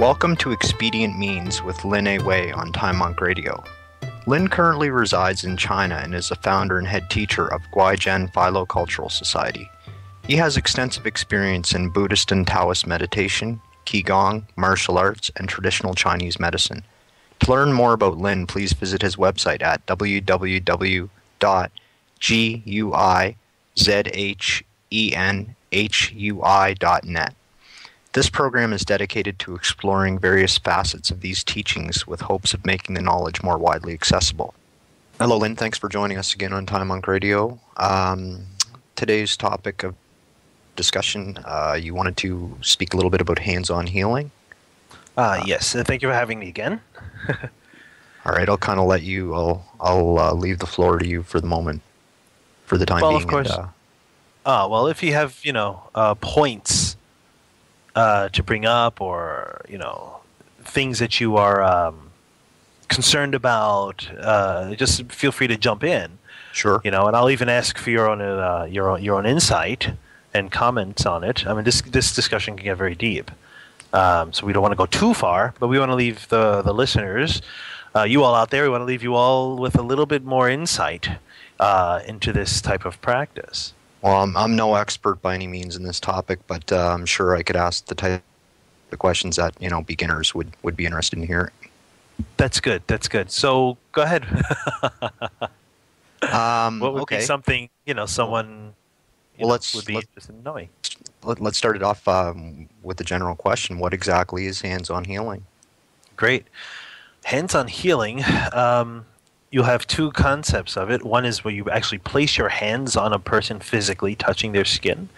Welcome to Expedient Means with Lin A. Wei on Time Monk Radio. Lin currently resides in China and is the founder and head teacher of Guizhen Philocultural Society. He has extensive experience in Buddhist and Taoist meditation, Qigong, martial arts, and traditional Chinese medicine. To learn more about Lin, please visit his website at www.guizhenhui.net. This program is dedicated to exploring various facets of these teachings with hopes of making the knowledge more widely accessible. Hello, Lin. Thanks for joining us again on Time Monk Radio. Today's topic of discussion, you wanted to speak a little bit about hands-on healing? Yes. Thank you for having me again. All right. I'll kind of let you. I'll leave the floor to you for the moment, for the time being. Well, of course. Well, if you have points to bring up, or things that you are concerned about, just feel free to jump in. Sure. And I'll even ask for your own insight and comments on it. I mean, this discussion can get very deep, so we don't want to go too far, but we want to leave the listeners, you all out there, we want to leave you all with a little bit more insight into this type of practice. Well, I'm no expert by any means in this topic, but I'm sure I could ask the type of questions that beginners would be interested in hearing. That's good. So go ahead. What would be something someone would be interested in knowing? Let's start it off with the general question: what exactly is hands-on healing? Great. Hands-on healing. You'll have two concepts of it. One is where you actually place your hands on a person physically, touching their skin.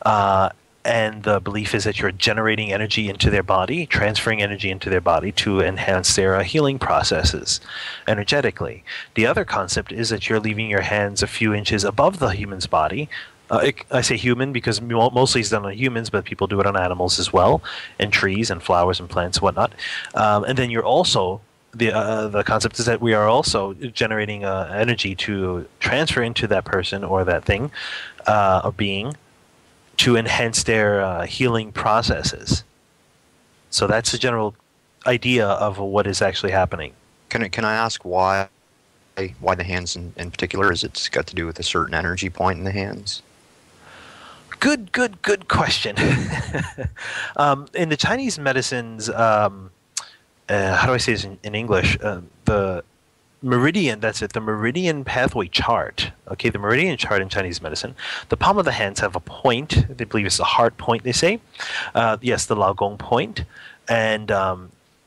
And the belief is that you're generating energy into their body, transferring energy into their body to enhance their healing processes energetically. The other concept is that you're leaving your hands a few inches above the human's body. I say human because mostly it's done on humans, but people do it on animals as well, and trees and flowers and plants and whatnot. And then you're also... The concept is that we are also generating energy to transfer into that person or that thing or being to enhance their healing processes. So that's the general idea of what is actually happening. Can I ask why the hands in particular? Is it got to do with a certain energy point in the hands? Good question. In the Chinese medicines... how do I say this in English? The meridian, that's it, the meridian pathway chart. Okay, the meridian chart in Chinese medicine. The palm of the hands have a point. They believe it's the heart point, they say. Yes, the Lao Gong point. And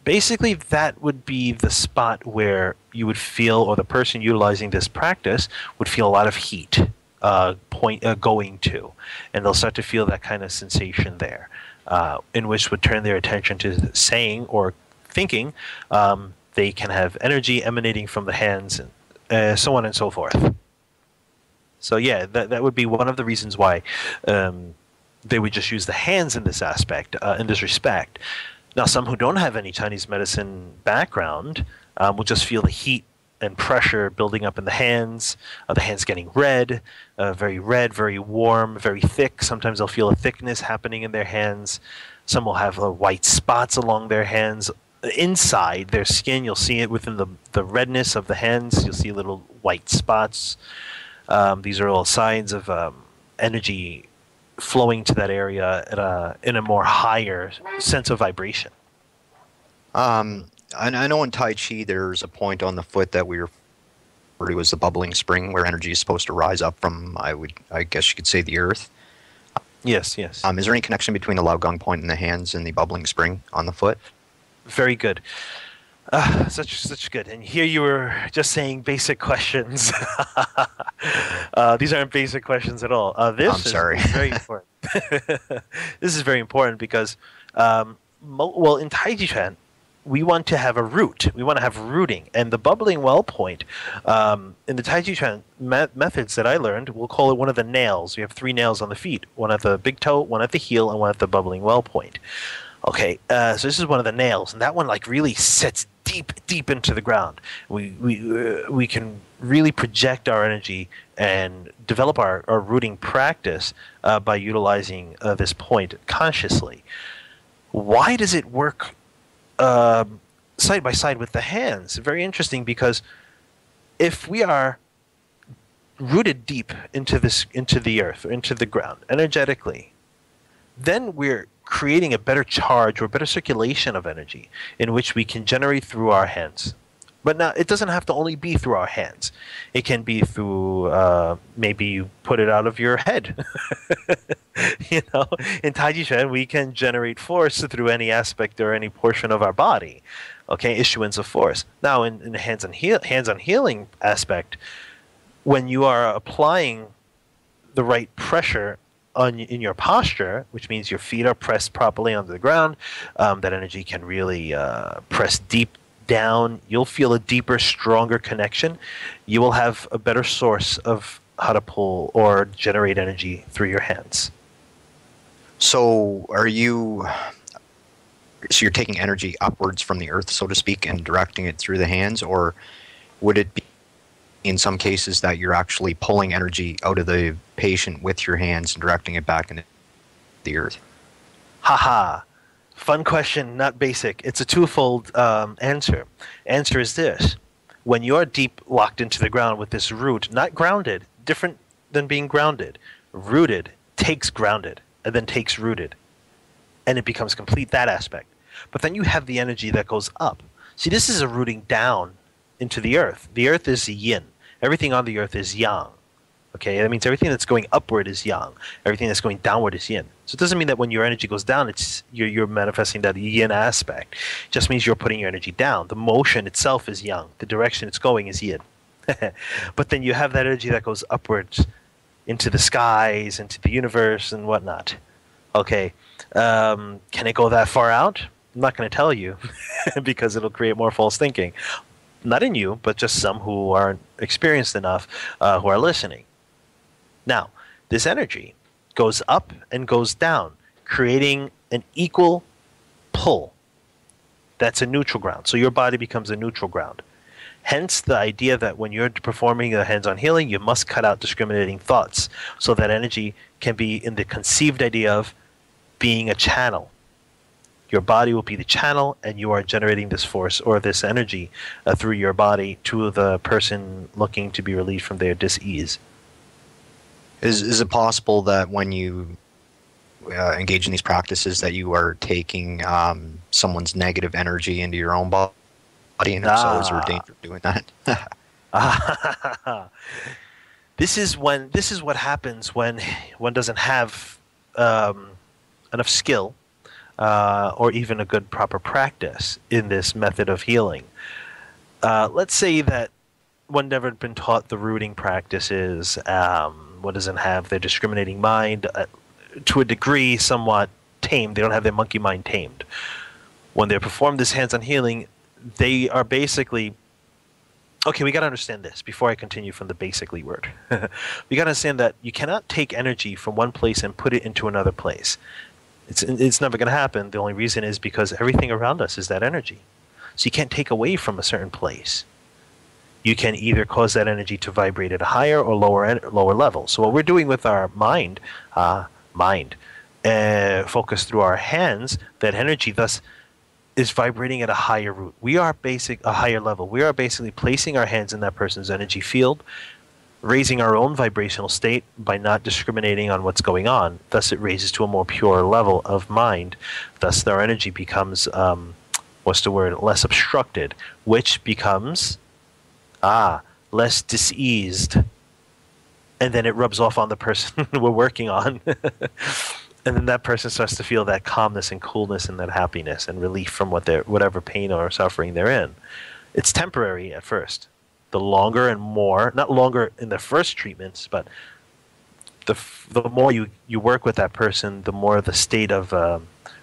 basically that would be the spot where you would feel, or the person utilizing this practice would feel a lot of heat going to. And they'll start to feel that kind of sensation there, in which would turn their attention to saying or thinking, they can have energy emanating from the hands, and so on and so forth. So yeah, that would be one of the reasons why they would just use the hands in this aspect, in this respect. Now, some who don't have any Chinese medicine background will just feel the heat and pressure building up in the hands getting red, very warm, very thick. Sometimes they'll feel a thickness happening in their hands. Some will have white spots along their hands. Inside their skin, you'll see it within the redness of the hands. You'll see little white spots. These are all signs of energy flowing to that area in a more higher sense of vibration. I know in Tai Chi there's a point on the foot that we refer to as the bubbling spring, where energy is supposed to rise up from, I guess you could say, the earth. Yes. Is there any connection between the Lao Gong point in the hands and the bubbling spring on the foot? Very good. Such good. And here you were just saying basic questions. These aren't basic questions at all. I'm sorry. Is very important. This is very important because, in Tai Chi Chuan, we want to have a root. We want to have rooting. And the bubbling well point, in the Tai Chi Chuan methods that I learned, we'll call it one of the nails. We have 3 nails on the feet, one at the big toe, one at the heel, and one at the bubbling well point. Okay, so this is one of the nails, and that one really sets deep into the ground. We can really project our energy and develop our rooting practice by utilizing this point consciously. Why does it work side by side with the hands. Very interesting, because if we are rooted deep into the earth, or into the ground energetically, then we're creating a better charge or better circulation of energy in which we can generate through our hands. But now it doesn't have to only be through our hands. It can be through maybe you put it out of your head. You know, in Taiji Chuan, we can generate force through any aspect or any portion of our body. Okay, issuance of force. Now, in the hands-on healing aspect, when you are applying the right pressure in your posture, which means your feet are pressed properly onto the ground, that energy can really press deep down. You'll feel a deeper, stronger connection. You will have a better source of how to pull or generate energy through your hands. So you're taking energy upwards from the earth, so to speak, and directing it through the hands, or would it be in some cases that you're actually pulling energy out of the patient with your hands and directing it back into the earth? Haha. Fun question, not basic. It's a twofold answer. Answer is this. When you're deep locked into the ground with this root, not grounded, different than being grounded, rooted takes grounded and then takes rooted. And it becomes complete, that aspect. But then you have the energy that goes up. See, this is a rooting down into the earth. The earth is yin. Everything on the earth is yang. Okay, that means everything that's going upward is yang. Everything that's going downward is yin. So it doesn't mean that when your energy goes down, you're manifesting that yin aspect. It just means you're putting your energy down. The motion itself is yang. The direction it's going is yin. But then you have that energy that goes upwards into the skies, into the universe, and whatnot. Okay, can it go that far out? I'm not going to tell you because it'll create more false thinking. Not in you, but just some who aren't experienced enough who are listening. Now, this energy goes up and goes down, creating an equal pull. That's a neutral ground. So your body becomes a neutral ground. Hence the idea that when you're performing a hands-on healing, you must cut out discriminating thoughts so that energy can be in the conceived idea of being a channel. Your body will be the channel, and you are generating this force or this energy through your body to the person looking to be relieved from their dis-ease. Is it possible that when you engage in these practices that you are taking someone's negative energy into your own body, and if so, is there a danger of doing that? This is what happens when one doesn't have enough skill or even a good proper practice in this method of healing. Let's say that one never been taught the rooting practices. One doesn't have their discriminating mind, to a degree, somewhat tamed. They don't have their monkey mind tamed. When they perform this hands-on healing, they are basically... Okay, we got to understand this before I continue from the basically word. We got to understand that you cannot take energy from one place and put it into another place. It's never going to happen. The only reason is because everything around us is that energy. So you can't take away from a certain place. You can either cause that energy to vibrate at a higher or lower level. So what we're doing with our mind, focus through our hands, that energy thus is vibrating at a higher root. A higher level. We are basically placing our hands in that person's energy field, raising our own vibrational state by not discriminating on what's going on. Thus it raises to a more pure level of mind. Thus our energy becomes, less obstructed, which becomes... less diseased, and then it rubs off on the person we're working on. And then that person starts to feel that calmness and coolness and that happiness and relief from whatever pain or suffering they're in. It's temporary at first. The longer and more, not longer in the first treatments, but the more you work with that person, the more the state of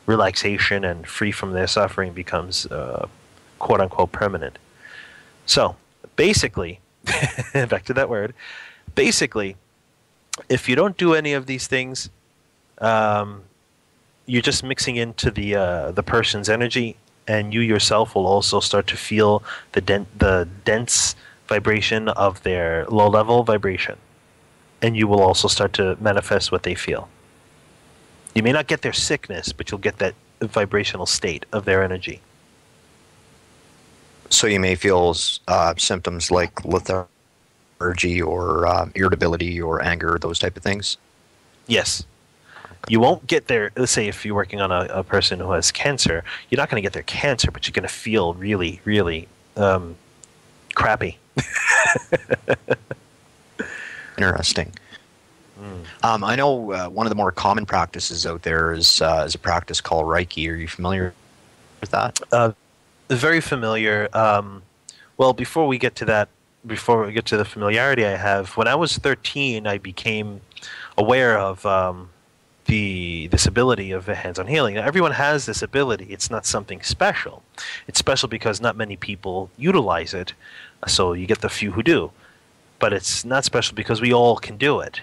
relaxation and free from their suffering becomes quote-unquote permanent. So, basically, back to that word, basically, if you don't do any of these things, you're just mixing into the person's energy, and you yourself will also start to feel the dense vibration of their low-level vibration, and you will also start to manifest what they feel. You may not get their sickness, but you'll get that vibrational state of their energy. So you may feel symptoms like lethargy or irritability or anger, those type of things. Yes. You won't get there. Let's say if you're working on a person who has cancer, you're not going to get their cancer, but you're going to feel really, really crappy. Interesting. I know one of the more common practices out there is a practice called Reiki. Are you familiar with that? Very familiar. Well, before we get to that, before we get to the familiarity I have, when I was 13, I became aware of this ability of hands-on healing. Now, everyone has this ability. It's not something special. It's special because not many people utilize it, so you get the few who do. But it's not special because we all can do it.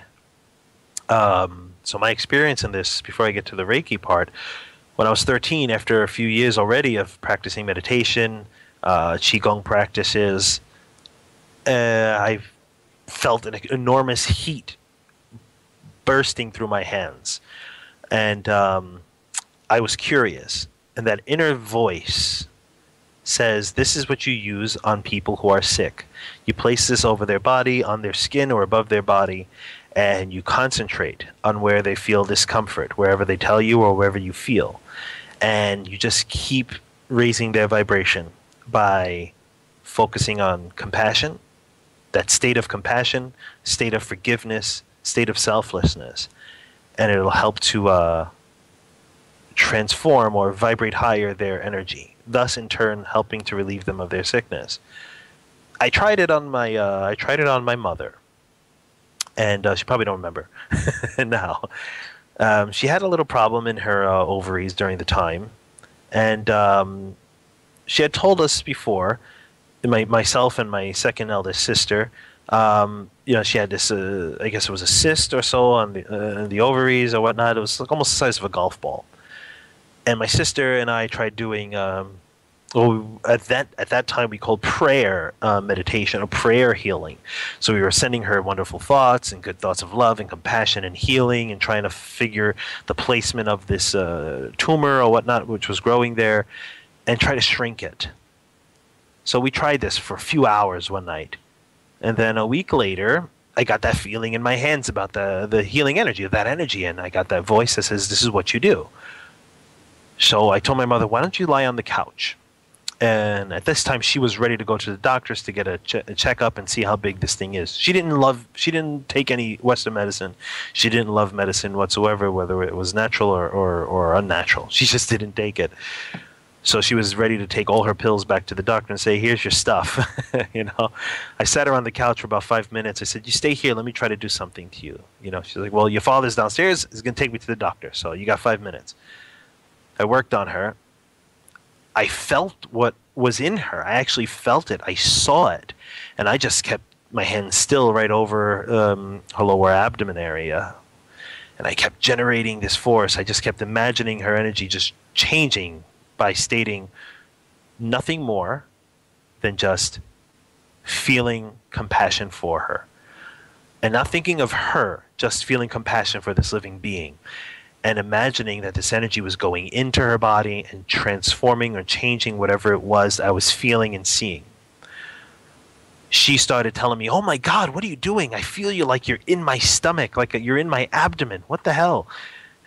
So my experience in this, before I get to the Reiki part, when I was 13, after a few years already of practicing meditation, Qigong practices, I felt an enormous heat bursting through my hands. And I was curious. And that inner voice says, this is what you use on people who are sick. You place this over their body, on their skin, or above their body, and you concentrate on where they feel discomfort, wherever they tell you or wherever you feel. And you just keep raising their vibration by focusing on compassion, that state of compassion, state of forgiveness, state of selflessness. And it'll help to transform or vibrate higher their energy, thus in turn helping to relieve them of their sickness. I tried it on my mother, and she probably don't remember now. She had a little problem in her ovaries during the time, and she had told us before, myself and my second eldest sister, she had this, I guess it was a cyst or so on the ovaries or whatnot. It was like almost the size of a golf ball. And my sister and I tried doing, at that time we called prayer meditation or prayer healing. So we were sending her wonderful thoughts and good thoughts of love and compassion and healing, and trying to figure the placement of this tumor or whatnot, which was growing there, and try to shrink it. So we tried this for a few hours one night. And then a week later, I got that feeling in my hands about the healing energy of that energy. And I got that voice that says, this is what you do. So I told my mother, why don't you lie on the couch? And at this time, she was ready to go to the doctors to get a checkup and see how big this thing is. She didn't take any Western medicine. She didn't love medicine whatsoever, whether it was natural or unnatural. She just didn't take it. So she was ready to take all her pills back to the doctor and say, here's your stuff. I sat her on the couch for about 5 minutes. I said, you stay here. Let me try to do something to you. She's like, well, your father's downstairs. He's going to take me to the doctor. So you got 5 minutes. I worked on her. I felt what was in her. I actually felt it. I saw it. And I just kept my hand still right over her lower abdomen area. And I kept generating this force. I just kept imagining her energy just changing by stating nothing more than just feeling compassion for her. And not thinking of her, just feeling compassion for this living being. And imagining that this energy was going into her body and transforming or changing whatever it was I was feeling and seeing. She started telling me, oh my God, what are you doing? I feel you like you're in my stomach, like you're in my abdomen. What the hell?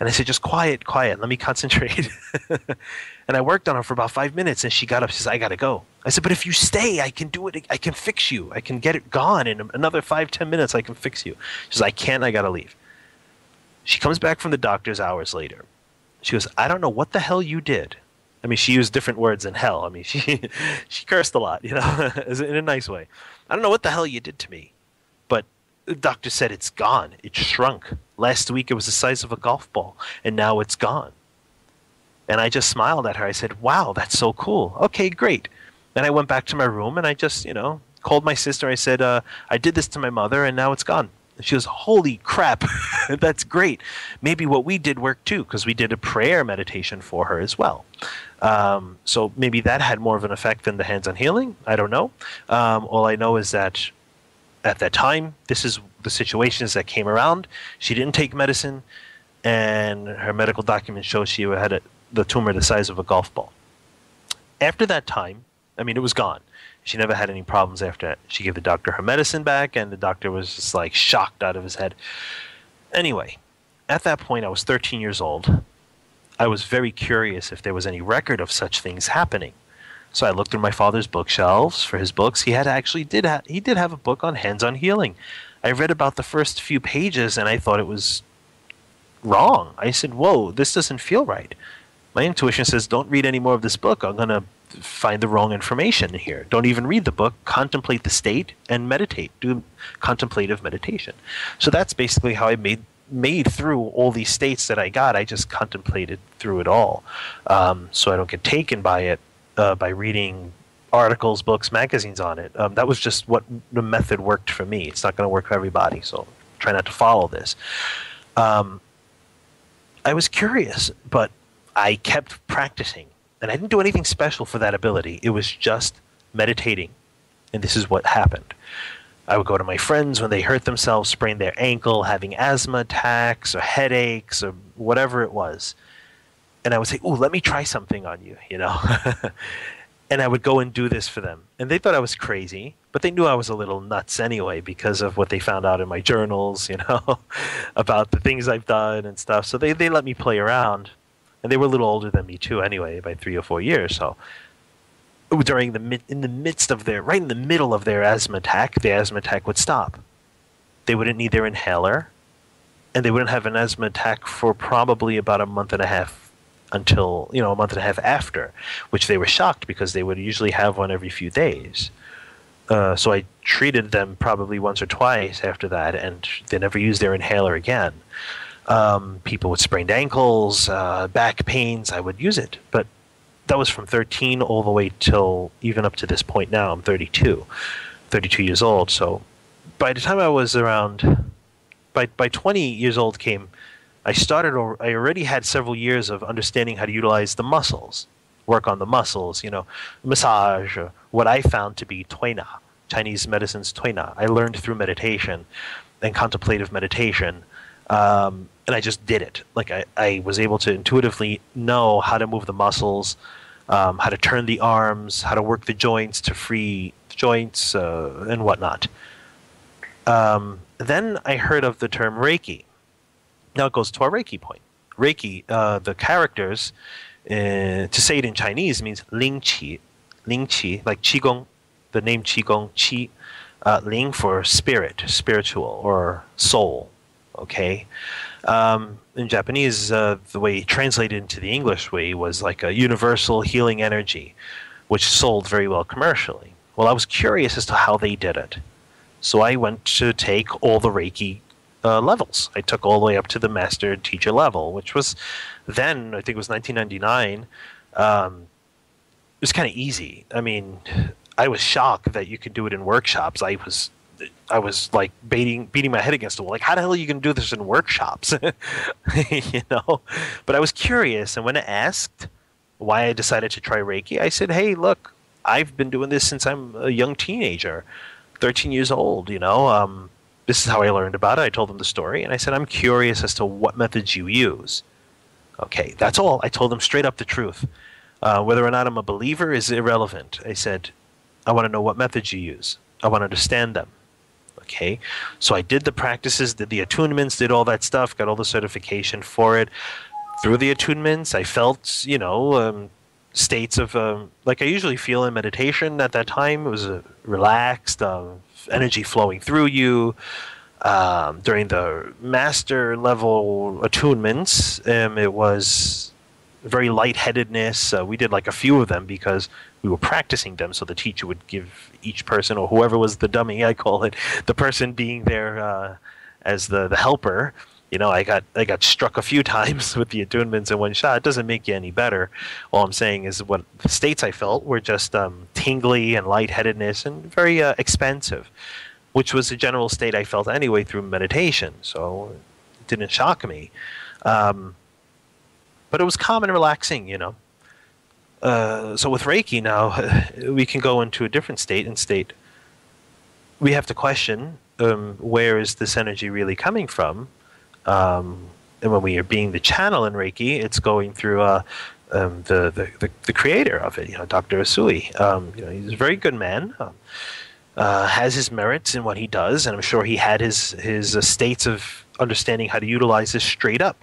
And I said, just quiet, let me concentrate. And I worked on her for about 5 minutes, and she got up. She said, I got to go. I said, but if you stay, I can do it. I can fix you. I can get it gone in another 5-10 minutes. I can fix you. She says, I can't. I got to leave. She comes back from the doctor's hours later. She goes, I don't know what the hell you did. I mean, she used different words than hell. I mean, she cursed a lot, in a nice way. I don't know what the hell you did to me, but the doctor said it's gone. It shrunk. Last week it was the size of a golf ball, and now it's gone. And I just smiled at her. I said, wow, that's so cool. Okay, great. Then I went back to my room, and I just, called my sister. I said, I did this to my mother, and now it's gone. And she goes, holy crap, that's great. Maybe what we did worked too, because we did a prayer meditation for her as well. So maybe that had more of an effect than the hands-on healing. I don't know. All I know is that at that time, this is the situations that came around. She didn't take medicine, and her medical documents show she had the tumor the size of a golf ball. After that time, I mean, it was gone. She never had any problems after that. She gave the doctor her medicine back, and the doctor was just like shocked out of his head. Anyway, at that point, I was 13 years old. I was very curious if there was any record of such things happening. So I looked through my father's bookshelves for his books. He did have a book on hands-on healing. I read about the first few pages, and I thought it was wrong. I said, whoa, this doesn't feel right. My intuition says, don't read any more of this book. I'm going to find the wrong information here. Don't even read the book. Contemplate the state and meditate. Do contemplative meditation. So that's basically how I made through all these states that I got. I just contemplated through it all. So I don't get taken by it by reading articles, books, magazines on it. That was just what the method worked for me. It's not going to work for everybody, so try not to follow this. I was curious, but I kept practicing, and I didn't do anything special for that ability. It was just meditating, and this is what happened. I would go to my friends when they hurt themselves, sprained their ankle, having asthma attacks or headaches or whatever it was, and I would say, "Ooh, let me try something on you," you know. And I would go and do this for them. And they thought I was crazy, but they knew I was a little nuts anyway because of what they found out in my journals, you know, about the things I've done and stuff. So they let me play around. And they were a little older than me too anyway, by 3 or 4 years. So in the middle of their asthma attack, the asthma attack would stop. They wouldn't need their inhaler, and they wouldn't have an asthma attack for probably about a month and a half until, a month and a half after, which they were shocked because they would usually have one every few days. So I treated them probably once or twice after that, and they never used their inhaler again. People with sprained ankles, back pains, I would use it. But that was from 13 all the way till even up to this point now. I'm 32 years old. So by the time I was around, by 20 years old I already had several years of understanding how to utilize the muscles, work on the muscles, massage, or what I found to be tuina, Chinese medicine's tuina. I learned through meditation and contemplative meditation, and I just did it. Like I was able to intuitively know how to move the muscles, how to turn the arms, how to work the joints to free the joints, and whatnot. Then I heard of the term Reiki. Now it goes to our Reiki point. Reiki, the characters, to say it in Chinese means Ling Qi, like Qigong, the name Qigong, Qi, Ling for spirit, spiritual, or soul, okay? In Japanese, the way translated into the English way was like a universal healing energy, which sold very well commercially. Well, I was curious as to how they did it. So I went to take all the Reiki levels. I took all the way up to the master teacher level, which was then, I think it was 1999. It was kind of easy. I mean, I was shocked that you could do it in workshops. I was like beating my head against the wall. Like, how the hell are you going to do this in workshops? But I was curious, and when asked why I decided to try Reiki, I said, hey, look, I've been doing this since I'm a young teenager, 13 years old, This is how I learned about it. I told them the story, and I said, I'm curious as to what methods you use. Okay, that's all. I told them straight up the truth. Whether or not I'm a believer is irrelevant. I said, I want to know what methods you use. I want to understand them. Okay, so I did the practices, did the attunements, did all that stuff, got all the certification for it. Through the attunements, I felt, states of, like I usually feel in meditation at that time. It was relaxed, energy flowing through you. During the master level attunements, it was very lightheadedness. We did like a few of them because we were practicing them, so the teacher would give each person, or whoever was the dummy, I call it, the person being there as the helper. I got struck a few times with the attunements in one shot. It doesn't make you any better. All I'm saying is what the states I felt were just tingly and lightheadedness and very expansive, which was a general state I felt anyway through meditation. So it didn't shock me. But it was calm and relaxing, So with Reiki now, we can go into a different state and we have to question where is this energy really coming from? And when we are being the channel in Reiki, it's going through the creator of it, Dr. Asui. He's a very good man. Has his merits in what he does, and I'm sure he had his states of understanding how to utilize this straight up.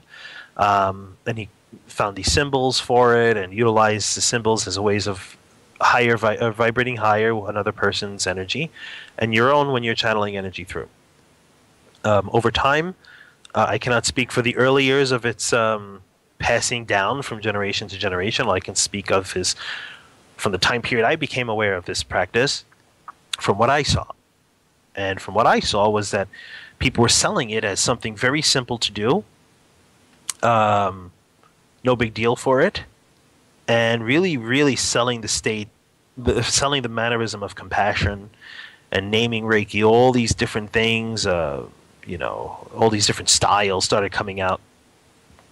And he found these symbols for it, and utilized the symbols as a ways of vibrating higher another person's energy, and your own when you're channeling energy through. Over time, I cannot speak for the early years of its passing down from generation to generation. All I can speak of is from the time period I became aware of this practice, from what I saw. And from what I saw was that people were selling it as something very simple to do, no big deal for it, and really, really selling selling the mannerism of compassion and naming Reiki, all these different things, all these different styles started coming out.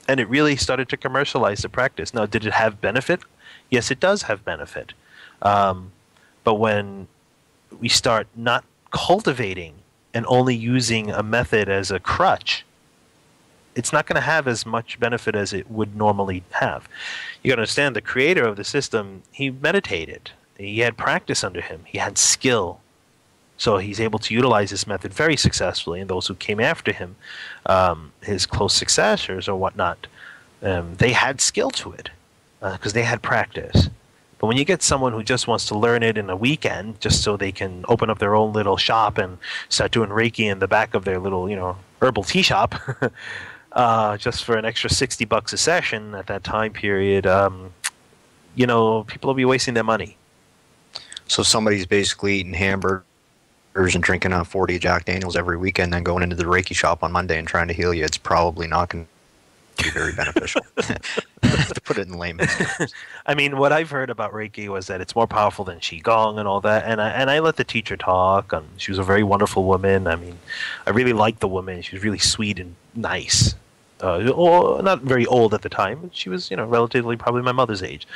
And it really started to commercialize the practice. Now, did it have benefit? Yes, it does have benefit. But when we start not cultivating and only using a method as a crutch, it's not going to have as much benefit as it would normally have. You got to understand, the creator of the system, he meditated. He had practice under him. He had skill. So he's able to utilize this method very successfully, and those who came after him, his close successors or whatnot, they had skill to it because they had practice. But when you get someone who just wants to learn it in a weekend just so they can open up their own little shop and start doing Reiki in the back of their little, herbal tea shop just for an extra $60 a session at that time period, people will be wasting their money. So somebody's basically eating hamburgers and drinking 40 Jack Daniels every weekend, then going into the Reiki shop on Monday and trying to heal you. It's probably not going to be very beneficial, to put it in layman's terms. I mean, what I've heard about Reiki was that it's more powerful than Qigong and all that, and I let the teacher talk. She was a very wonderful woman. I mean, I really liked the woman. She was really sweet and nice. Not very old at the time, but she was, relatively probably my mother's age.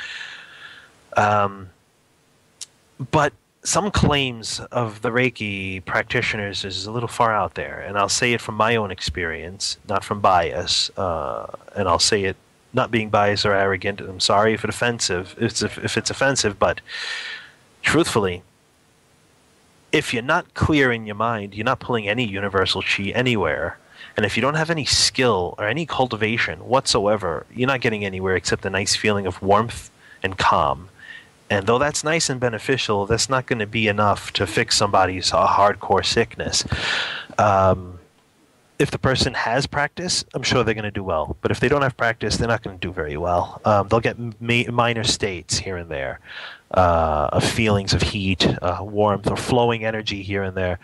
But some claims of the Reiki practitioners is a little far out there, and I'll say it from my own experience, not from bias, and I'll say it not being biased or arrogant. I'm sorry if it's offensive, but truthfully, if you're not clear in your mind, you're not pulling any universal chi anywhere, and if you don't have any skill or any cultivation whatsoever, you're not getting anywhere except a nice feeling of warmth and calm. And though that's nice and beneficial, that's not going to be enough to fix somebody's hardcore sickness. If the person has practice, I'm sure they're going to do well. But if they don't have practice, they're not going to do very well. They'll get minor states here and there of feelings of heat, warmth, or flowing energy here and there.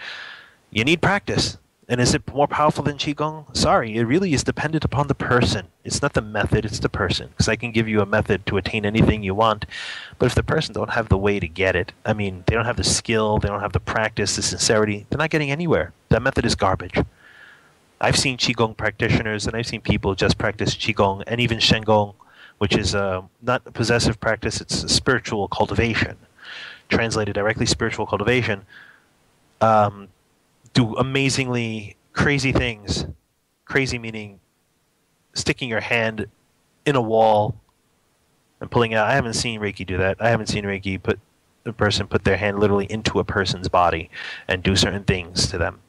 You need practice. And is it more powerful than Qigong? Sorry, it really is dependent upon the person. It's not the method, it's the person. Because I can give you a method to attain anything you want, but if the person don't have the way to get it, I mean, they don't have the skill, they don't have the practice, the sincerity, they're not getting anywhere. That method is garbage. I've seen Qigong practitioners, and I've seen people just practice Qigong, and even Shengong, which is not a possessive practice, it's a spiritual cultivation. Translated directly, spiritual cultivation. Do amazingly crazy things. Crazy meaning sticking your hand in a wall and pulling out. I haven't seen Reiki do that. I haven't seen Reiki put their hand literally into a person's body and do certain things to them,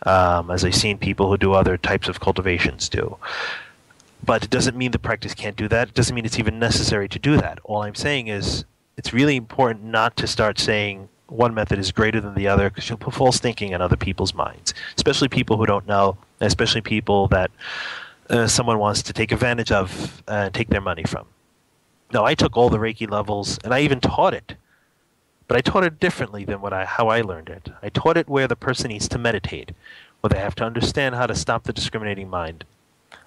as I've seen people who do other types of cultivations do. But it doesn't mean the practice can't do that. It doesn't mean it's even necessary to do that. All I'm saying is it's really important not to start saying one method is greater than the other, because you'll put false thinking in other people's minds, especially people who don't know, especially people that someone wants to take advantage of and take their money from. No, I took all the Reiki levels, and I even taught it, but I taught it differently than how I learned it. I taught it where the person needs to meditate, where they have to understand how to stop the discriminating mind,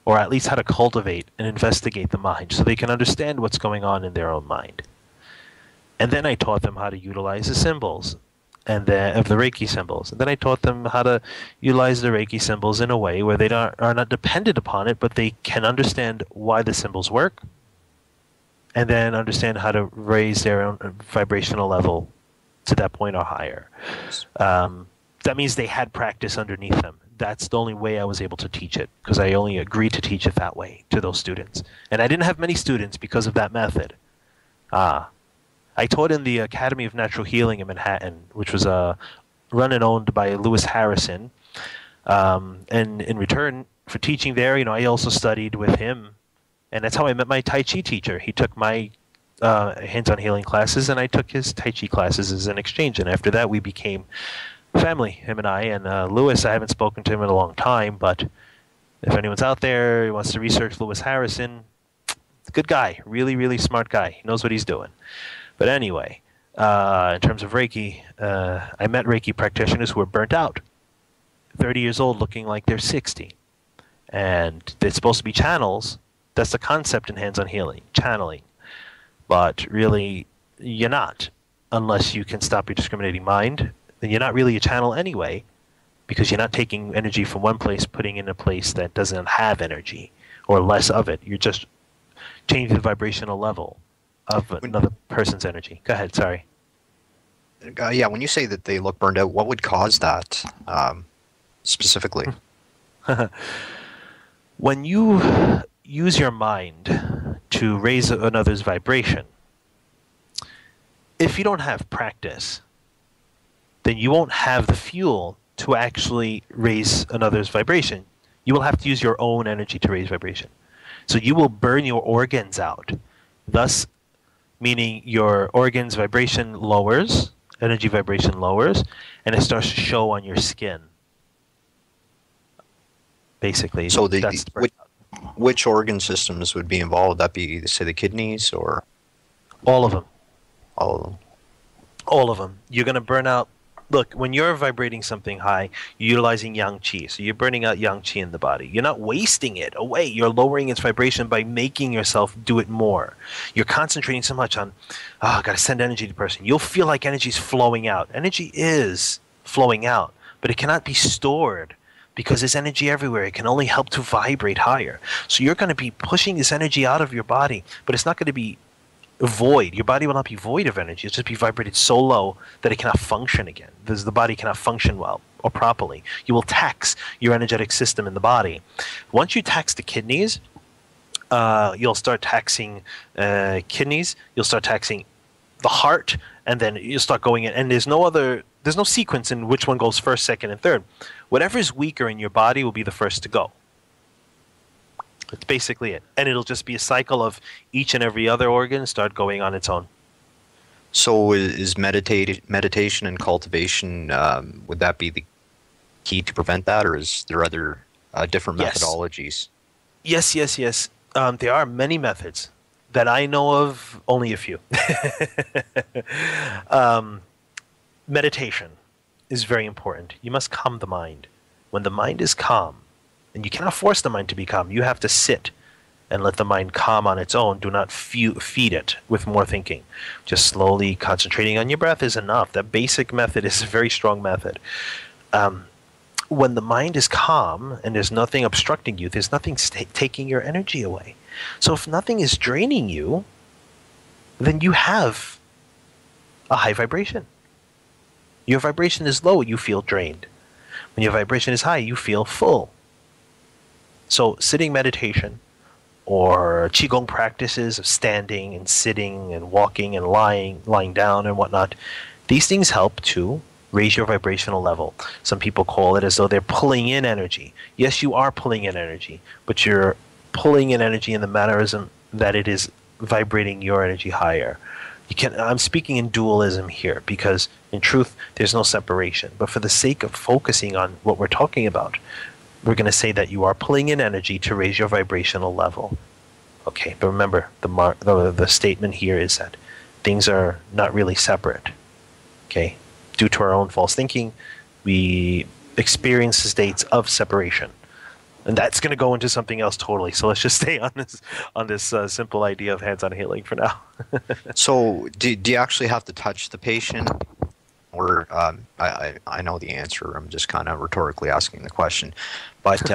or at least how to cultivate and investigate the mind so they can understand what's going on in their own mind. And then I taught them how to utilize the symbols of the Reiki symbols. And then I taught them how to utilize the Reiki symbols in a way where they are not dependent upon it, but they can understand why the symbols work, and then understand how to raise their own vibrational level to that point or higher. That means they had practice underneath them. that's the only way I was able to teach it, because I only agreed to teach it that way to those students. And I didn't have many students because of that method. I taught in the Academy of Natural Healing in Manhattan, which was run and owned by Lewis Harrison. And in return for teaching there, I also studied with him. And that's how I met my Tai Chi teacher. He took my hands-on healing classes, and I took his Tai Chi classes as an exchange. And after that, we became family, him and I. And Lewis, I haven't spoken to him in a long time, but if anyone's out there who wants to research Lewis Harrison, good guy, really, really smart guy. He knows what he's doing. But anyway, in terms of Reiki, I met Reiki practitioners who were burnt out, 30 years old, looking like they're 60. And they're supposed to be channels. That's the concept in hands-on healing, channeling. But really, you're not, unless you can stop your discriminating mind. Then you're not really a channel anyway, because you're not taking energy from one place, putting in a place that doesn't have energy, or less of it. You're just changing the vibrational level of another person's energy. Go ahead, sorry. Yeah, when you say that they look burned out, what would cause that specifically? When you use your mind to raise another's vibration, if you don't have practice, then you won't have the fuel to actually raise another's vibration. You will have to use your own energy to raise vibration. So you will burn your organs out, thus meaning your organs' vibration lowers, energy vibration lowers, and it starts to show on your skin. Basically, so which organ systems would be involved? Would that be, say, the kidneys, or all of them? All of them. All of them. You're going to burn out. Look, when you're vibrating something high, you're utilizing yang qi. So you're burning out yang qi in the body. You're not wasting it away. You're lowering its vibration by making yourself do it more. You're concentrating so much on, I got to send energy to the person. You'll feel like energy's flowing out. Energy is flowing out, but it cannot be stored because there's energy everywhere. It can only help to vibrate higher. So you're going to be pushing this energy out of your body, but it's not going to be void. Your body will not be void of energy. It'll just be vibrated so low that it cannot function again. The body cannot function well or properly. You will tax your energetic system in the body. Once you tax the kidneys, you'll start taxing kidneys. You'll start taxing the heart, and then you'll start going in. And there's no sequence in which one goes first, second, and third. Whatever is weaker in your body will be the first to go. That's basically it. And it'll just be a cycle of each and every other organ start going on its own. So is meditation and cultivation, would that be the key to prevent that, or is there other different methodologies? Yes. There are many methods. That I know of, only a few. Meditation is very important. You must calm the mind. When the mind is calm, and you cannot force the mind to be calm, you have to sit and let the mind calm on its own. Do not feed it with more thinking. Just slowly concentrating on your breath is enough. That basic method is a very strong method. When the mind is calm and there's nothing obstructing you, there's nothing taking your energy away. So if nothing is draining you, then you have a high vibration. Your vibration is low, you feel drained. When your vibration is high, you feel full. So sitting meditation or qigong practices of standing and sitting and walking and lying down and whatnot, these things help to raise your vibrational level. Some people call it as though they're pulling in energy. Yes, you are pulling in energy, but you're pulling in energy in the mannerism that it is vibrating your energy higher. I'm speaking in dualism here because in truth there's no separation. But for the sake of focusing on what we're talking about, we're going to say that you are pulling in energy to raise your vibrational level. Okay, but remember the statement here is that things are not really separate. Okay, due to our own false thinking, we experience states of separation. And that's going to go into something else totally. So let's just stay on this simple idea of hands-on healing for now. So do you actually have to touch the patient? Or I know the answer. I'm just kind of rhetorically asking the question. But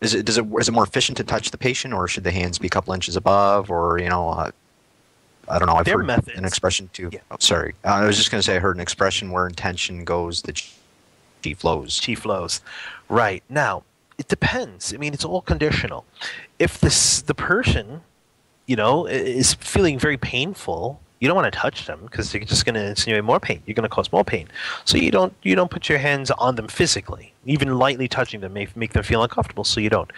is it more efficient to touch the patient, or should the hands be a couple inches above? Or I don't know. I've heard an expression too. Yeah. Oh, sorry, I was just going to say I heard an expression where intention goes the chi chi flows. Chi flows. Right. Now, it depends. I mean, it's all conditional. If the person, is feeling very painful, you don't want to touch them because you're just going to insinuate more pain. You're going to cause more pain. So you don't put your hands on them physically. Even lightly touching them may make them feel uncomfortable, so you don't.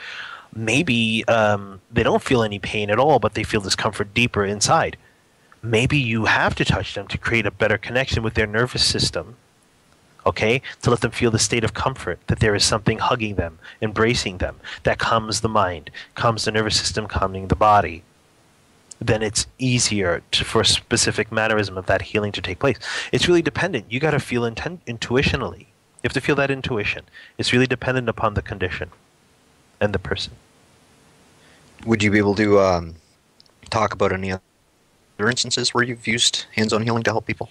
Maybe they don't feel any pain at all, but they feel discomfort deeper inside. Maybe you have to touch them to create a better connection with their nervous system, okay, to let them feel the state of comfort, that there is something hugging them, embracing them. That calms the mind, calms the nervous system, calming the body. Then it's easier for a specific mannerism of that healing to take place. It's really dependent. You got to feel intuitionally. You have to feel that intuition. It's really dependent upon the condition and the person. Would you be able to talk about any other instances where you've used hands-on healing to help people?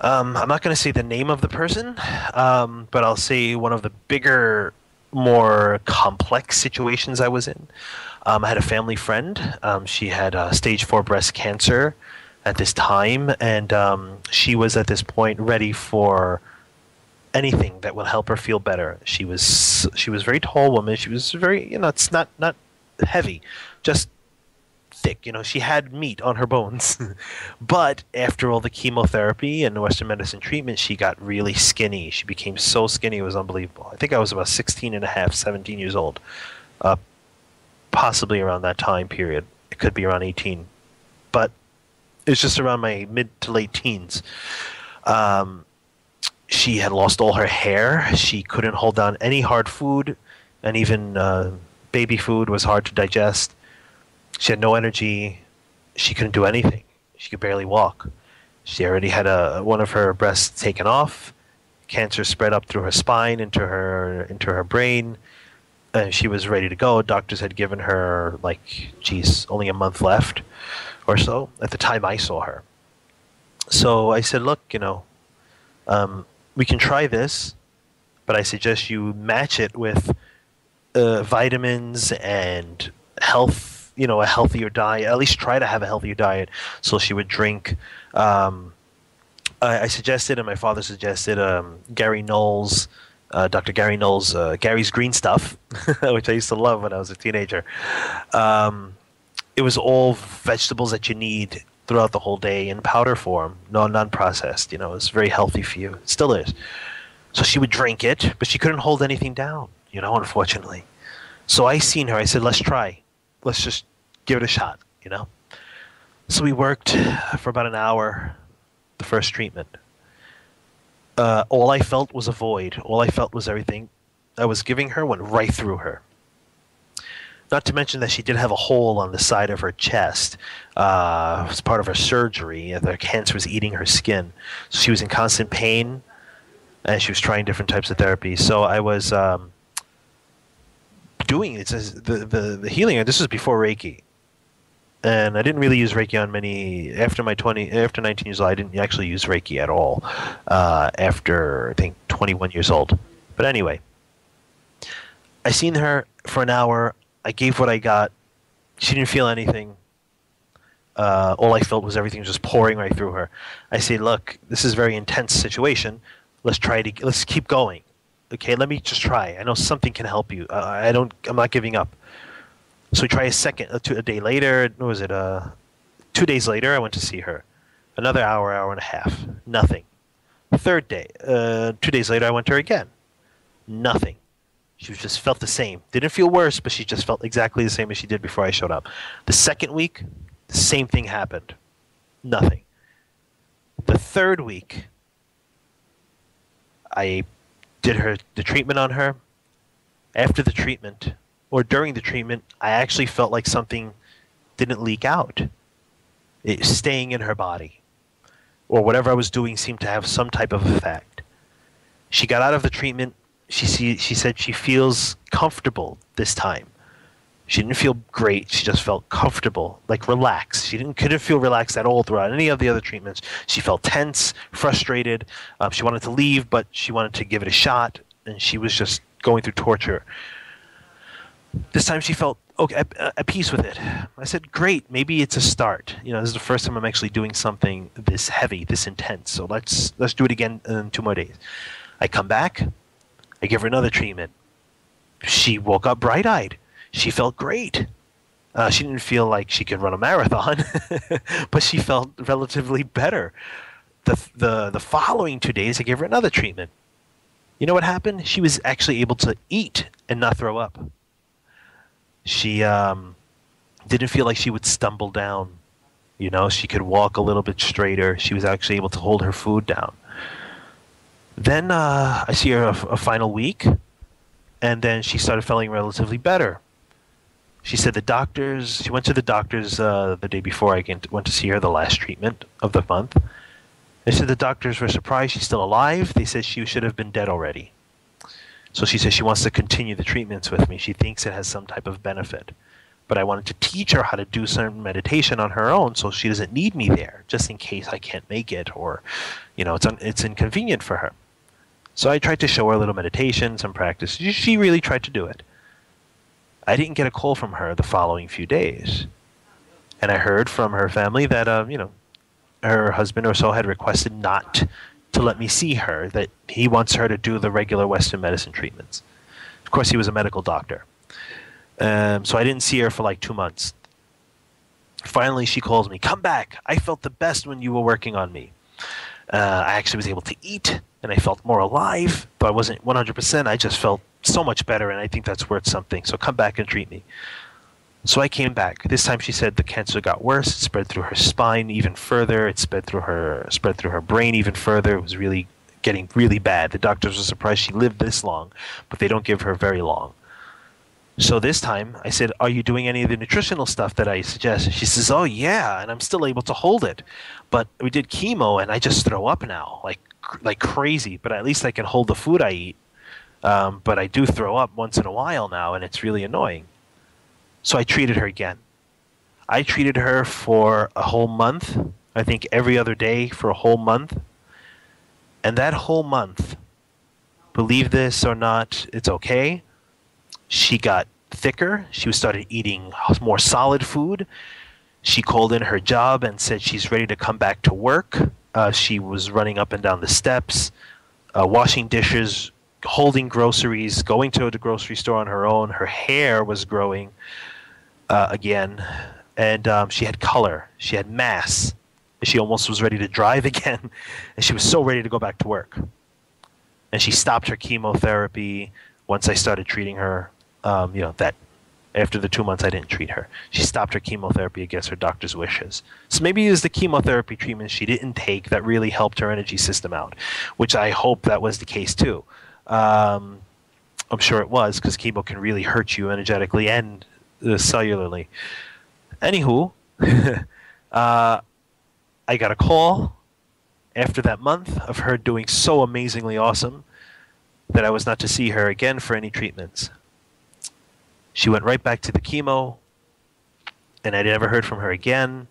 I'm not going to say the name of the person, but I'll say one of the bigger, more complex situations I was in. I had a family friend. She had stage 4 breast cancer at this time, and she was at this point ready for anything that will help her feel better. She was a very tall woman. She was very, it's not heavy, just thick. She had meat on her bones. But after all the chemotherapy and the Western medicine treatment, she got really skinny. She became so skinny, it was unbelievable. I think I was about 16 and a half, 17 years old. Possibly around that time period. It could be around 18. But it's just around my mid to late teens. She had lost all her hair. She couldn't hold down any hard food, and even baby food was hard to digest. She had no energy. She couldn't do anything. She could barely walk. She already had one of her breasts taken off. Cancer spread up through her spine into her brain. She was ready to go. Doctors had given her, only a month left or so at the time I saw her. So I said, look, we can try this, but I suggest you match it with vitamins and health, a healthier diet. At least try to have a healthier diet. So she would drink. I suggested, and my father suggested, Gary Knowles. Dr. Gary Knowles, Gary's Green Stuff, which I used to love when I was a teenager. It was all vegetables that you need throughout the whole day in powder form, non-processed. It's very healthy for you. It still is. So she would drink it, but she couldn't hold anything down, unfortunately. So I seen her. I said, let's try. Let's just give it a shot, So we worked for about an hour, the first treatment. All I felt was a void. All I felt was everything I was giving her went right through her. Not to mention that she did have a hole on the side of her chest. It was part of her surgery. The cancer was eating her skin. So she was in constant pain, and she was trying different types of therapy. So I was doing the healing. This was before Reiki. And I didn't really use Reiki on many. After 19 years old, I didn't actually use Reiki at all. After, I think, 21 years old. But anyway, I seen her for an hour. I gave what I got. She didn't feel anything. All I felt was everything just pouring right through her. I say, look, this is a very intense situation. Let's keep going. Okay, let me just try. I know something can help you. I'm not giving up. So we try a day later. What was it? 2 days later, I went to see her. Another hour and a half. Nothing. Third day. 2 days later, I went to her again. Nothing. She just felt the same. Didn't feel worse, but she just felt exactly the same as she did before I showed up. The second week, the same thing happened. Nothing. The third week, I did the treatment on her. After the treatment, or during the treatment, I actually felt like something didn't leak out. It's staying in her body. Or whatever I was doing seemed to have some type of effect. She got out of the treatment. She said she feels comfortable this time. She didn't feel great. She just felt comfortable, like relaxed. She couldn't feel relaxed at all throughout any of the other treatments. She felt tense, frustrated. She wanted to leave, but she wanted to give it a shot, and she was just going through torture. This time she felt okay, at peace with it. I said, great, maybe it's a start. This is the first time I'm actually doing something this heavy, this intense. So let's do it again in 2 more days. I come back. I gave her another treatment. She woke up bright-eyed. She felt great. She didn't feel like she could run a marathon, but she felt relatively better. The following 2 days, I gave her another treatment. You know what happened? She was actually able to eat and not throw up. She didn't feel like she would stumble down. You know, she could walk a little bit straighter. She was actually able to hold her food down. Then I see her a final week, and then she started feeling relatively better. She said she went to the doctors the day before I went to see her, the last treatment of the month. They said the doctors were surprised she's still alive. They said she should have been dead already. So she says she wants to continue the treatments with me. She thinks it has some type of benefit. But I wanted to teach her how to do some meditation on her own so she doesn't need me there, just in case I can't make it or, it's inconvenient for her. So I tried to show her a little meditation, some practice. She really tried to do it. I didn't get a call from her the following few days. And I heard from her family that, her husband or so had requested not to let me see her, that he wants her to do the regular Western medicine treatments. Of course, he was a medical doctor. So I didn't see her for like 2 months. Finally, she calls me, "Come back. I felt the best when you were working on me. I actually was able to eat, and I felt more alive, but I wasn't 100%. I just felt so much better, and I think that's worth something. So come back and treat me." So I came back. This time she said the cancer got worse. It spread through her spine even further. It spread through her brain even further. It was really getting really bad. The doctors were surprised she lived this long, but they don't give her very long. So this time I said, "Are you doing any of the nutritional stuff that I suggest?" She says, "Oh yeah, and I'm still able to hold it. But we did chemo and I just throw up now, like crazy, but at least I can hold the food I eat. But I do throw up once in a while now, and it's really annoying." So I treated her again. I treated her for a whole month, I think every other day for a whole month. And that whole month, believe this or not, it's okay, she got thicker. She started eating more solid food. She called in her job and said she's ready to come back to work. She was running up and down the steps, washing dishes, holding groceries, going to the grocery store on her own. Her hair was growing again, and she had color. She had mass. She almost was ready to drive again, and she was so ready to go back to work. And she stopped her chemotherapy once I started treating her. That after the 2 months I didn't treat her. She stopped her chemotherapy against her doctor's wishes. So maybe it was the chemotherapy treatment she didn't take that really helped her energy system out, which I hope that was the case too. I'm sure it was, because chemo can really hurt you energetically and cellularly. Anywho, I got a call after that month of her doing so amazingly awesome that I was not to see her again for any treatments. She went right back to the chemo, and I never heard from her again.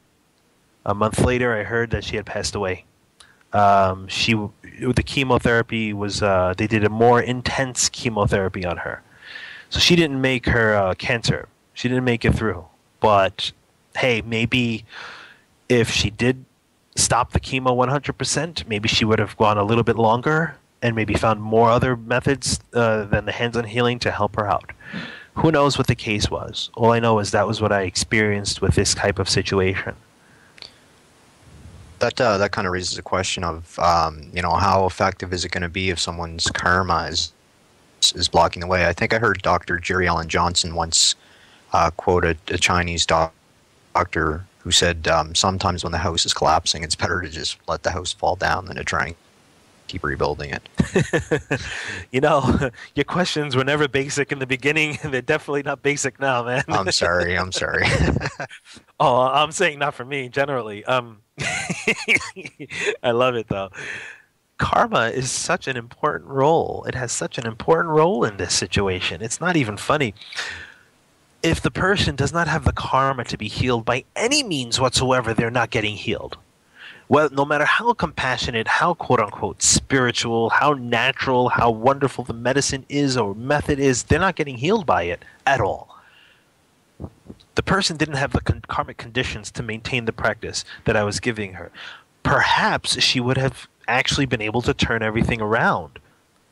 A month later, I heard that she had passed away. The chemotherapy was, they did a more intense chemotherapy on her. So she didn't make her cancer. She didn't make it through. But, hey, maybe if she did stop the chemo 100%, maybe she would have gone a little bit longer and maybe found more other methods than the hands-on healing to help her out. Who knows what the case was? All I know is that was what I experienced with this type of situation. That kind of raises a question of, how effective is it going to be if someone's karma is blocking the way? I think I heard Dr. Jerry Allen Johnson once quoted a Chinese doctor who said, sometimes when the house is collapsing, it's better to just let the house fall down than to try and keep rebuilding it. Your questions were never basic in the beginning, and they're definitely not basic now, man. I'm sorry. Oh, I'm saying not for me, generally. I love it, though. Karma is such an important role. It has such an important role in this situation. It's not even funny. If the person does not have the karma to be healed by any means whatsoever, they're not getting healed. Well, no matter how compassionate, how quote-unquote spiritual, how natural, how wonderful the medicine is or method is, they're not getting healed by it at all. The person didn't have the karmic conditions to maintain the practice that I was giving her. Perhaps she would have actually been able to turn everything around.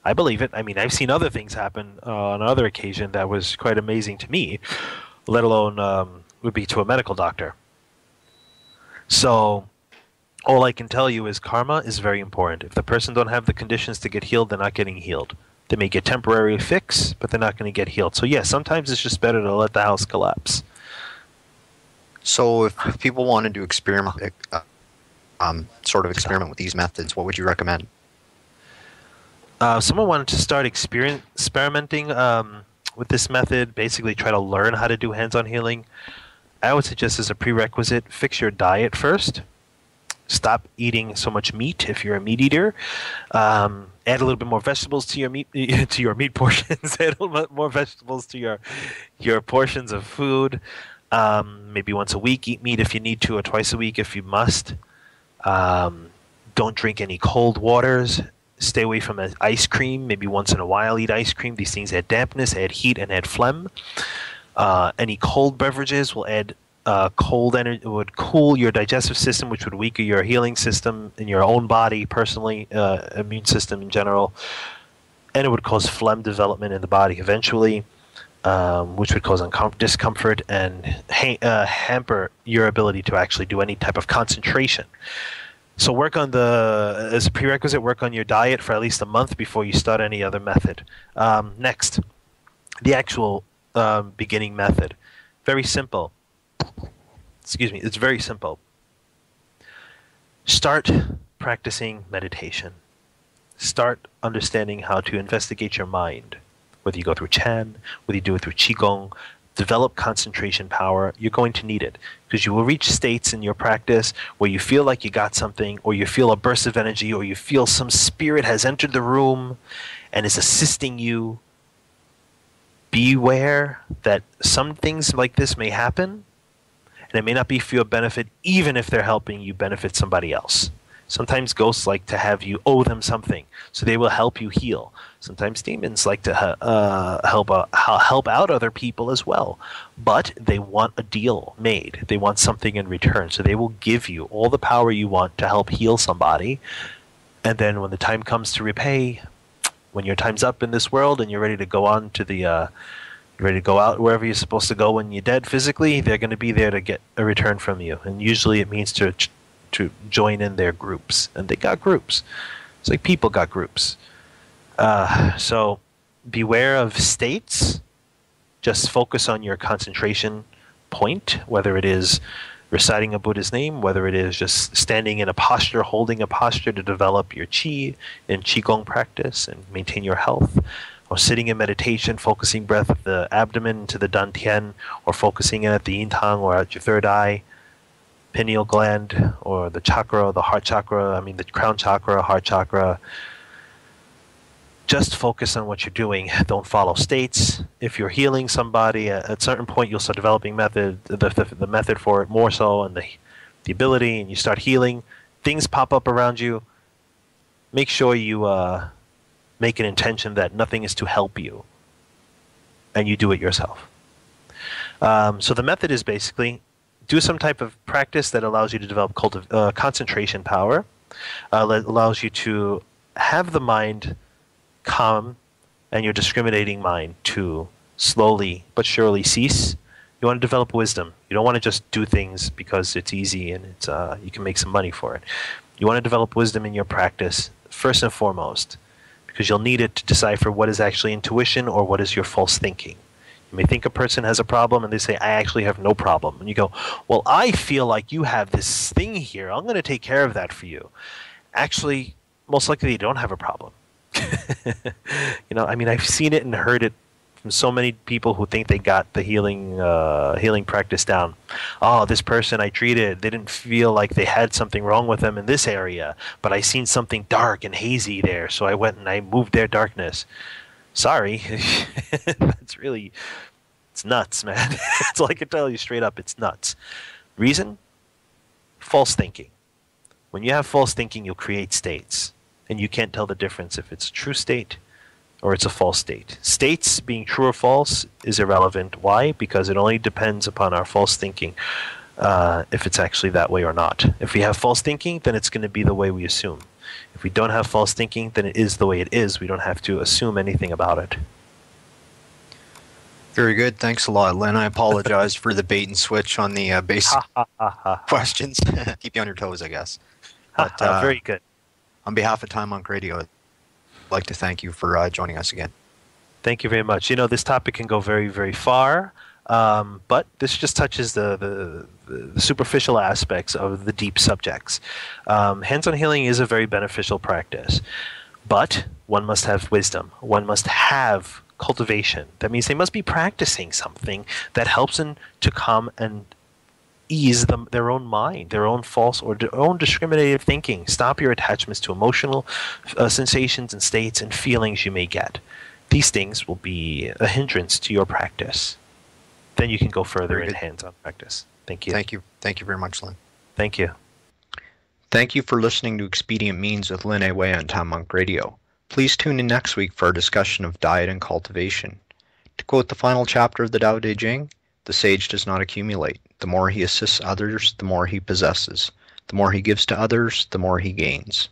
I believe it. I mean, I've seen other things happen on other occasion that was quite amazing to me, let alone would be to a medical doctor. So all I can tell you is karma is very important. If the person don't have the conditions to get healed, they're not getting healed. They may get temporary fix, but they're not going to get healed. So yeah, sometimes it's just better to let the house collapse. So if people wanted to experiment, sort of experiment with these methods, what would you recommend? Someone wanted to start experimenting with this method, basically try to learn how to do hands-on healing. I would suggest as a prerequisite, fix your diet first. Stop eating so much meat if you're a meat eater. Add a little bit more vegetables to your meat portions. Add a little bit more vegetables to your portions of food. Maybe once a week, eat meat if you need to, or twice a week if you must. Don't drink any cold waters. Stay away from ice cream. Maybe once in a while eat ice cream. These things add dampness, add heat, and add phlegm. Any cold beverages will add cold energy, would cool your digestive system, which would weaken your healing system in your own body, personally, immune system in general, and it would cause phlegm development in the body eventually, which would cause discomfort and hamper your ability to actually do any type of concentration. So as a prerequisite, work on your diet for at least a month before you start any other method. Next, the actual beginning method. Very simple. Excuse me, it's very simple. Start practicing meditation. Start understanding how to investigate your mind. Whether you go through Chan, whether you do it through Qigong, develop concentration power. You're going to need it because you will reach states in your practice where you feel like you got something, or you feel a burst of energy, or you feel some spirit has entered the room and is assisting you. Beware that some things like this may happen, and it may not be for your benefit, even if they're helping you benefit somebody else. Sometimes ghosts like to have you owe them something, so they will help you heal. Sometimes demons like to help out other people as well, but they want a deal made. They want something in return, so they will give you all the power you want to help heal somebody, and then when the time comes to repay, when your time's up in this world and you're ready to go on to you're ready to go out wherever you're supposed to go when you're dead physically, they're going to be there to get a return from you. And usually it means to join in their groups. And they got groups. It's like people got groups. So beware of states. Just focus on your concentration point, whether it is reciting a Buddha's name, whether it is just standing in a posture, holding a posture to develop your qi in qigong practice and maintain your health, or sitting in meditation, focusing breath at the abdomen to the dantian, or focusing in at the yin tang or at your third eye, pineal gland, or the chakra, the heart chakra, the crown chakra, heart chakra. Just focus on what you're doing. Don't follow states. If you're healing somebody, at a certain point you'll start developing the method for it more so, and the ability, and you start healing. Things pop up around you. Make sure you make an intention that nothing is to help you, and you do it yourself. So the method is basically do some type of practice that allows you to develop concentration power, that allows you to have the mind calm and your discriminating mind to slowly but surely cease. You want to develop wisdom. You don't want to just do things because it's easy and it's you can make some money for it. You want to develop wisdom in your practice first and foremost, because you'll need it to decipher what is actually intuition or what is your false thinking. You may think a person has a problem and they say, I actually have no problem. And you go, well, I feel like you have this thing here. I'm going to take care of that for you. Actually, most likely you don't have a problem. I've seen it and heard it from so many people who think they got the healing practice down. Oh, this person I treated, they didn't feel like they had something wrong with them in this area, but I seen something dark and hazy there, so I went and I moved their darkness. Sorry. It's nuts, man. That's all I can tell you straight up. It's nuts. Reason? False thinking. When you have false thinking, you'll create states. And you can't tell the difference if it's a true state or it's a false state. States being true or false is irrelevant. Why? Because it only depends upon our false thinking, if it's actually that way or not. If we have false thinking, then it's going to be the way we assume. If we don't have false thinking, then it is the way it is. We don't have to assume anything about it. Very good. Thanks a lot, Lynn. I apologize for the bait and switch on the basic questions. Keep you on your toes, I guess. But, very good. On behalf of Time Monk Radio, I'd like to thank you for joining us again. Thank you very much. This topic can go very, very far, but this just touches the superficial aspects of the deep subjects. Hands-on healing is a very beneficial practice, but one must have wisdom. One must have cultivation. That means they must be practicing something that helps them to calm and ease their own mind, their own false or their own discriminative thinking. Stop your attachments to emotional sensations and states and feelings you may get. These things will be a hindrance to your practice. Then you can go further in hands-on practice. Thank you. Thank you. Thank you very much, Lynn. Thank you. Thank you for listening to Expedient Means with Lynn A. Wei on Time Monk Radio. Please tune in next week for a discussion of diet and cultivation. To quote the final chapter of the Tao Te Ching, the sage does not accumulate. The more he assists others, the more he possesses. The more he gives to others, the more he gains.